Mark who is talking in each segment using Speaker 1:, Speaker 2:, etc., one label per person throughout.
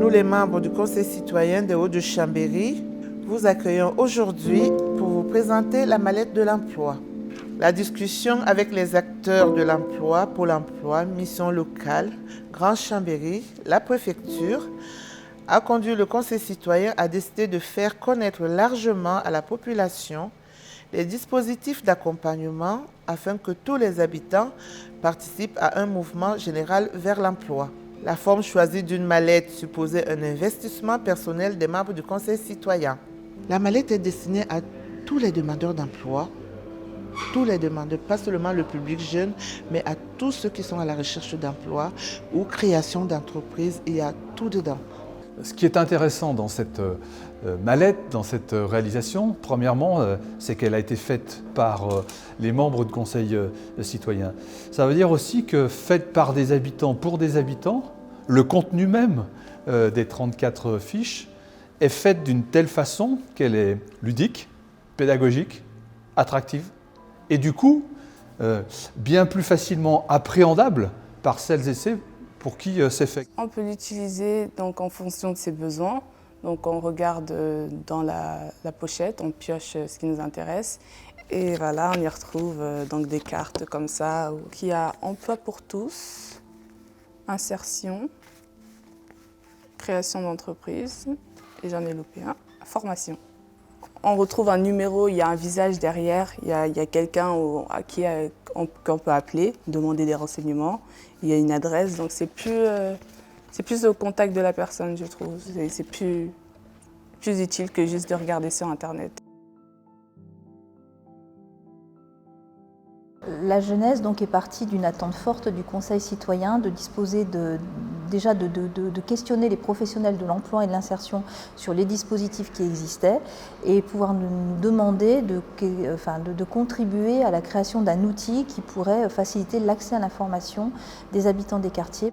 Speaker 1: Nous, les membres du Conseil citoyen des Hauts-de-Chambéry, vous accueillons aujourd'hui pour vous présenter la mallette de l'emploi. La discussion avec les acteurs de l'emploi, Pôle emploi, Mission locale, Grand Chambéry, la préfecture, a conduit le Conseil citoyen à décider de faire connaître largement à la population les dispositifs d'accompagnement afin que tous les habitants participent à un mouvement général vers l'emploi. La forme choisie d'une mallette supposait un investissement personnel des membres du Conseil citoyen. La mallette est destinée à tous les demandeurs d'emploi, tous les demandeurs, pas seulement le public jeune, mais à tous ceux qui sont à la recherche d'emploi ou création d'entreprise, il y a tout dedans.
Speaker 2: Ce qui est intéressant dans cette mallette, dans cette réalisation, premièrement, c'est qu'elle a été faite par les membres du Conseil citoyen. Ça veut dire aussi que faite par des habitants pour des habitants, le contenu même des 34 fiches est fait d'une telle façon qu'elle est ludique, pédagogique, attractive et du coup bien plus facilement appréhendable par celles et ceux pour qui c'est fait.
Speaker 3: On peut l'utiliser donc en fonction de ses besoins. Donc on regarde dans la pochette, on pioche ce qui nous intéresse et voilà, on y retrouve donc des cartes comme ça qui a emploi pour tous, insertion, création d'entreprise et j'en ai loupé un, formation. On retrouve un numéro, il y a un visage derrière, il y a quelqu'un qu'on peut appeler, demander des renseignements. Il y a une adresse, donc c'est plus au contact de la personne, je trouve. C'est plus utile que juste de regarder sur Internet.
Speaker 4: La jeunesse donc est partie d'une attente forte du Conseil citoyen de disposer déjà de questionner les professionnels de l'emploi et de l'insertion sur les dispositifs qui existaient et pouvoir nous demander de contribuer à la création d'un outil qui pourrait faciliter l'accès à l'information des habitants des quartiers.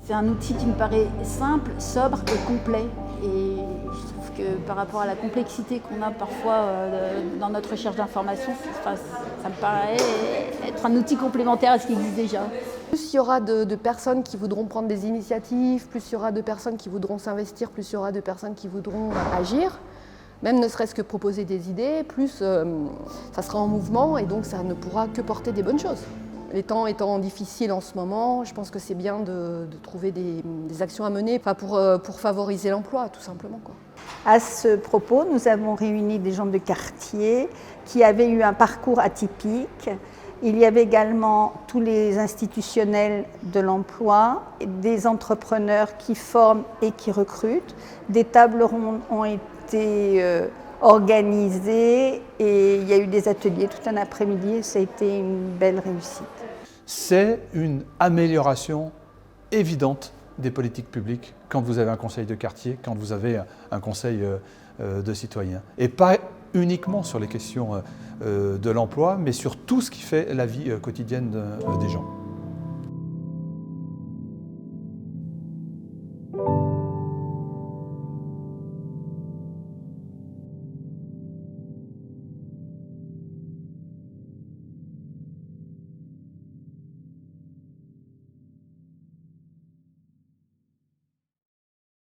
Speaker 5: C'est un outil qui me paraît simple, sobre et complet. Et je trouve que par rapport à la complexité qu'on a parfois dans notre recherche d'informations, ça me paraît être un outil complémentaire à ce qui existe déjà.
Speaker 6: Plus il y aura de personnes qui voudront prendre des initiatives, plus il y aura de personnes qui voudront s'investir, plus il y aura de personnes qui voudront agir, même ne serait-ce que proposer des idées, plus ça sera en mouvement et donc ça ne pourra que porter des bonnes choses. Les temps étant difficiles en ce moment, je pense que c'est bien de trouver des actions à mener pour favoriser l'emploi, tout simplement, quoi.
Speaker 7: À ce propos, nous avons réuni des gens de quartier qui avaient eu un parcours atypique. Il y avait également tous les institutionnels de l'emploi, des entrepreneurs qui forment et qui recrutent. Des tables rondes ont été organisées et il y a eu des ateliers tout un après-midi et ça a été une belle réussite.
Speaker 2: C'est une amélioration évidente des politiques publiques quand vous avez un conseil de quartier, quand vous avez un conseil de citoyens. Et pas uniquement sur les questions de l'emploi, mais sur tout ce qui fait la vie quotidienne des gens.